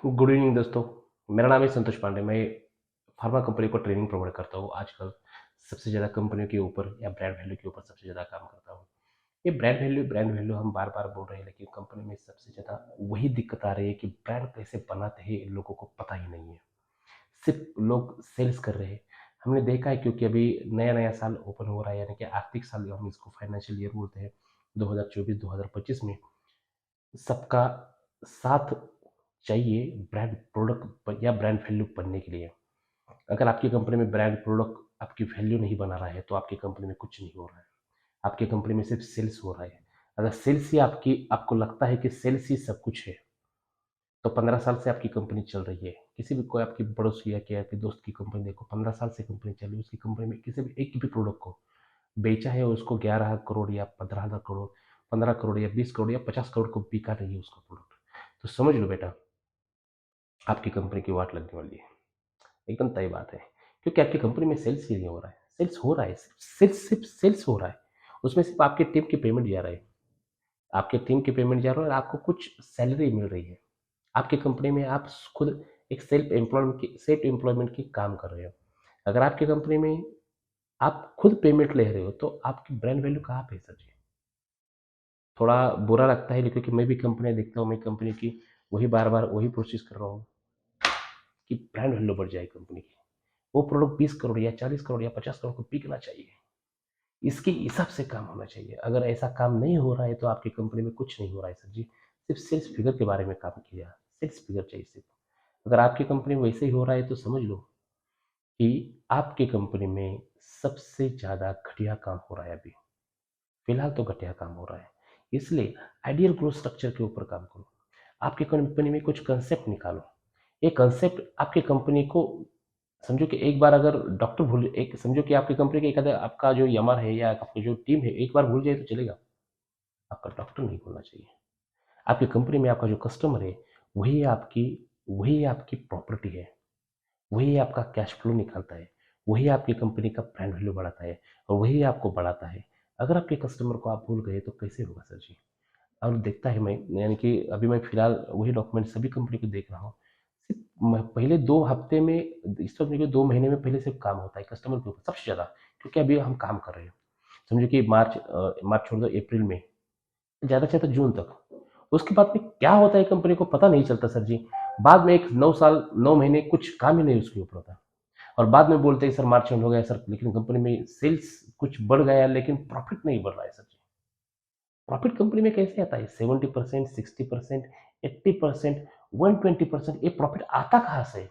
Good evening दोस्तों। मेरा नाम है संतोष पांडे। मैं फार्मा कंपनी को ट्रेनिंग प्रोवाइड करता हूँ। आजकल सबसे ज़्यादा कंपनियों के ऊपर या ब्रांड वैल्यू के ऊपर सबसे ज़्यादा काम करता हूँ। ये ब्रांड वैल्यू हम बार बार बोल रहे हैं, लेकिन कंपनी में सबसे ज़्यादा वही दिक्कत आ रही है कि ब्रांड कैसे बनाते हैं इन लोगों को पता ही नहीं है। सिर्फ लोग सेल्स कर रहे हैं। हमने देखा है, क्योंकि अभी नया नया साल ओपन हो रहा है, यानी कि आर्थिक साल हम इसको फाइनेंशियल ईयर बोलते हैं। 2024-2025 में सबका साथ चाहिए ब्रांड प्रोडक्ट या ब्रांड वैल्यू बनने के लिए। अगर आपकी कंपनी में ब्रांड प्रोडक्ट आपकी वैल्यू नहीं बना रहा है तो आपकी कंपनी में कुछ नहीं हो रहा है। आपकी कंपनी में सिर्फ सेल्स हो रहा है। अगर सेल्स ही आपको लगता है कि सेल्स ही सब कुछ है, तो 15 साल से आपकी कंपनी चल रही है। किसी भी कोई आपकी पड़ोसी या कि आपके दोस्त की कंपनी देखो, 15 साल से कंपनी चल रही है। उसकी कंपनी में किसी भी एक भी प्रोडक्ट को बेचा है, उसको 11 करोड़ या 15 करोड़, 15 करोड़ या 20 करोड़ या 50 करोड़ को बिका नहीं है उसका प्रोडक्ट। तो समझ लो बेटा, आपकी कंपनी की वाट लगने वाली है। एकदम तय बात है। क्योंकि आपकी कंपनी में सेल्स ही नहीं हो रहा है। सेल्स हो रहा है, सिर्फ सेल्स हो रहा है। उसमें सिर्फ आपके टीम की पेमेंट जा रहा है। आपके टीम की पेमेंट जा रहा है और आपको कुछ सैलरी मिल रही है। आपकी कंपनी में आप खुद एक सेल्फ एम्प्लॉयमेंट की काम कर रहे हो। अगर आपकी कंपनी में आप खुद पेमेंट ले रहे हो तो आपकी ब्रांड वैल्यू कहाँ पे है सर जी? थोड़ा बुरा लगता है, क्योंकि मैं भी कंपनियां देखता हूँ। मैं कंपनी की वही बार बार वही प्रोसेस कर रहा हूँ कि ब्रांड वैल्यू बढ़ जाए कंपनी की। वो प्रोडक्ट 20 करोड़ या 40 करोड़ या 50 करोड़ को बिकना चाहिए। इसके हिसाब से काम होना चाहिए। अगर ऐसा काम नहीं हो रहा है तो आपकी कंपनी में कुछ नहीं हो रहा है सर जी। सिर्फ सेल्स फिगर के बारे में काम किया। सेल्स फिगर चाहिए सिर्फ। अगर आपकी कंपनी में वैसे ही हो रहा है तो समझ लो कि आपकी कंपनी में सबसे ज़्यादा घटिया काम हो रहा है अभी। फिलहाल तो घटिया काम हो रहा है। इसलिए आइडियल ग्रोथ स्ट्रक्चर के ऊपर काम करो। आपकी कंपनी में कुछ कंसेप्ट निकालो। ये कंसेप्ट आपकी कंपनी को, समझो कि एक बार अगर डॉक्टर भूल एक समझो कि आपकी कंपनी का एक आधा आपका जो एमआर है या आपकी जो टीम है एक बार भूल जाए तो चलेगा। आपका डॉक्टर नहीं भूलना चाहिए। आपकी कंपनी में आपका जो कस्टमर है वही आपकी वही आपकी प्रॉपर्टी है। वही आपका कैश फ्लो निकालता है। वही आपकी कंपनी का ब्रांड वैल्यू बढ़ाता है और वही आपको बढ़ाता है। अगर आपके कस्टमर को आप भूल गए तो कैसे होगा सर जी? और देखता है मैं, यानी कि अभी मैं फिलहाल वही डॉक्यूमेंट सभी कंपनी को देख रहा हूँ। सिर्फ पहले 2 हफ्ते में, इस समझो कि 2 महीने में पहले सिर्फ काम होता है कस्टमर के ऊपर सबसे ज़्यादा। क्योंकि अभी हम काम कर रहे हैं। समझो कि मार्च छोड़ दो, अप्रैल में, ज़्यादा से ज़्यादा जून तक। उसके बाद में क्या होता है कंपनी को पता नहीं चलता सर जी। बाद में एक 9 साल 9 महीने कुछ काम ही नहीं उसके ऊपर होता। और बाद में बोलते हैं सर मार्च एंड हो गया सर, लेकिन कंपनी में सेल्स कुछ बढ़ गया लेकिन प्रॉफिट नहीं बढ़ रहा है सर जी। प्रॉफिट कंपनी में कैसे आता है? 70%, 60%, 80%, 120%, ये प्रॉफिट आता कहाँ से?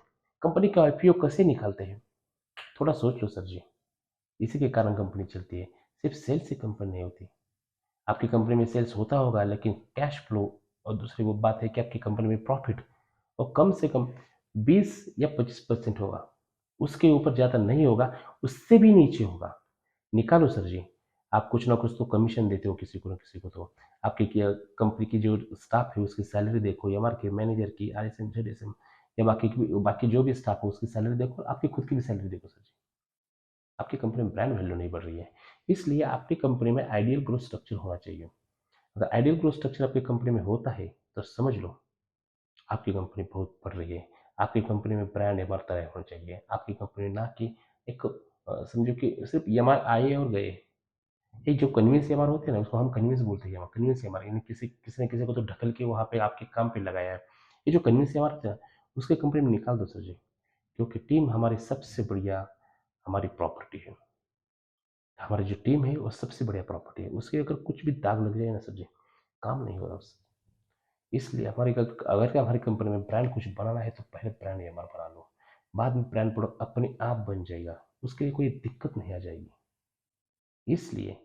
कंपनी का आईपीओ कैसे निकालते हैं? थोड़ा सोच लो सर जी। इसी के कारण कंपनी चलती है। सिर्फ सेल्स से कंपनी नहीं होती। आपकी कंपनी में सेल्स होता होगा लेकिन कैश फ्लो, और दूसरी वो बात है कि आपकी कंपनी में प्रॉफिट और कम से कम 20 या 25% होगा। उसके ऊपर ज़्यादा नहीं होगा। उससे भी नीचे होगा। निकालो सर जी। आप कुछ ना कुछ तो कमीशन देते हो किसी को ना किसी को। तो आपकी क्या कंपनी की जो स्टाफ है उसकी सैलरी देखो, एमआर के मैनेजर की, आरएसएम, जेडएसएम या बाकी जो भी स्टाफ है उसकी सैलरी देखो, आपकी खुद की भी सैलरी देखो सर जी। आपकी कंपनी में ब्रांड वैल्यू नहीं बढ़ रही है। इसलिए आपकी कंपनी में आइडियल ग्रोथ स्ट्रक्चर होना चाहिए। अगर आइडियल ग्रोथ स्ट्रक्चर आपकी कंपनी में होता है तो समझ लो आपकी कंपनी बहुत बढ़ रही है। आपकी कंपनी में ब्रांड एमआर तरह होना चाहिए। आपकी कंपनी ना कि एक समझो कि सिर्फ एमआर आए और गए। ये जो कन्वीनियंस एमआर होते हैं ना, उसको हम कन्वीनियंस बोलते हैं। कन्वीनियंस एमआर यानी किसी किसी ने किसी को तो ढकल के वहाँ पे आपके काम पे लगाया है। ये जो कन्वीनियंस एमआर होता है ना, उसके कंपनी में निकाल दो सर जी। क्योंकि टीम हमारी सबसे बढ़िया हमारी प्रॉपर्टी है। हमारी जो टीम है वो सबसे बढ़िया प्रॉपर्टी है। उसके अगर कुछ भी दाग लग जाए ना सर जी, काम नहीं होगा उससे। इसलिए अगर हमारी कंपनी में ब्रांड कुछ बनाना है तो पहले ब्रांड एमआर बना लो। बाद में ब्रांड प्रोडक्ट अपने आप बन जाएगा। उसके लिए कोई दिक्कत नहीं आ जाएगी। इसलिए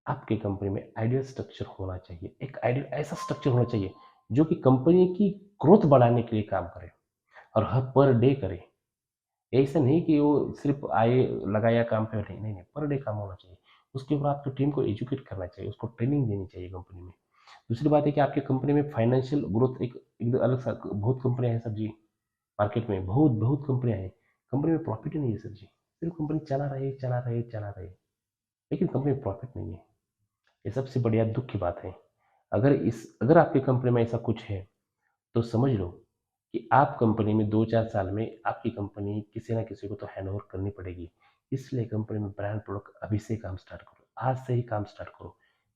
आपकी कंपनी में आइडियल स्ट्रक्चर होना चाहिए। एक आइडियल ऐसा स्ट्रक्चर होना चाहिए जो कि कंपनी की ग्रोथ बढ़ाने के लिए काम करे और हर पर डे करे। ऐसा नहीं कि वो सिर्फ आए लगाया काम पे, नहीं नहीं नहीं, पर डे काम होना चाहिए। उसके ऊपर आपकी टीम को एजुकेट करना चाहिए, उसको ट्रेनिंग देनी चाहिए कंपनी में। दूसरी बात है कि आपकी कंपनी में फाइनेंशियल ग्रोथ एक अलग सा, बहुत कंपनियां हैं सर जी। मार्केट में बहुत बहुत कंपनियां हैं। कंपनी में प्रॉफिट ही नहीं है सर जी। सिर्फ कंपनी चला रहे चला रहे चला रहे, लेकिन कंपनी में प्रॉफिट नहीं है। ये सबसे बढ़िया दुख की बात है। अगर आपकी कंपनी में ऐसा कुछ है तो समझ लो कि आप कंपनी में 2-4 साल में आपकी कंपनी किसी ना किसी को तो हैंडओवर करनी पड़ेगी। इसलिए कंपनी में ब्रांड प्रोडक्ट अभी से काम स्टार्ट करो, आज से ही काम स्टार्ट करो।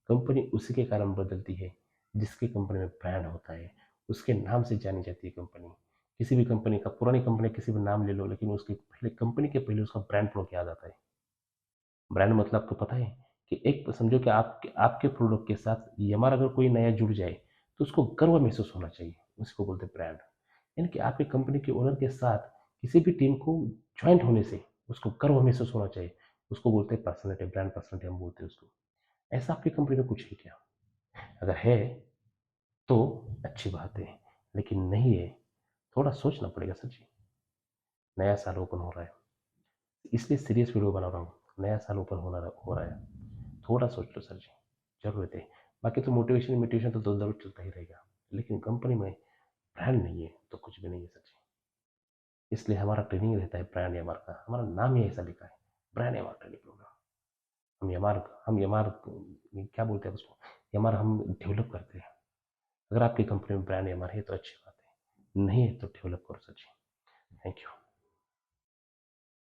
कंपनी उसी के कारण बदलती है जिसकी कंपनी में ब्रांड होता है, उसके नाम से जानी जाती है कंपनी। किसी भी कंपनी का, पुरानी कंपनी किसी भी नाम ले लो, लेकिन उसके पहले कंपनी के पहले उसका ब्रांड प्रोडक्ट याद आता है। ब्रांड मतलब आपको पता है कि एक समझो कि आपके आपके प्रोडक्ट के साथ यमआर अगर कोई नया जुड़ जाए तो उसको गर्व महसूस होना चाहिए, उसको बोलते हैं ब्रांड। यानी कि आपकी कंपनी के ओनर के साथ किसी भी टीम को ज्वाइंट होने से उसको गर्व महसूस होना चाहिए, उसको बोलते हैं पर्सनैलिटी, ब्रांड पर्सनैलिटी हम बोलते हैं उसको। ऐसा आपकी कंपनी में कुछ है क्या? अगर है तो अच्छी बात है, लेकिन नहीं है, थोड़ा सोचना पड़ेगा सर जी। नया साल ओपन हो रहा है, इसलिए सीरियस वीडियो बना रहा हूँ। नया साल ओपन हो रहा है, थोड़ा सोच लो सर जी, जरूरत है। बाकी तो मोटिवेशन मोटिवेशन तो जरूर चलता ही रहेगा, लेकिन कंपनी में ब्रांड नहीं है तो कुछ भी नहीं है सर जी। इसलिए हमारा ट्रेनिंग रहता है ब्रांड एमआर का, हमारा नाम ही ऐसा लिखा है, ब्रांड एमआर ट्रेनिंग प्रोग्राम। हम एमआर क्या बोलते हैं उसको, एमआर हम डेवलप करते हैं। अगर आपकी कंपनी में ब्रांड एमआर है तो अच्छी बात है, नहीं है तो डेवलप करो सर जी। Thank you.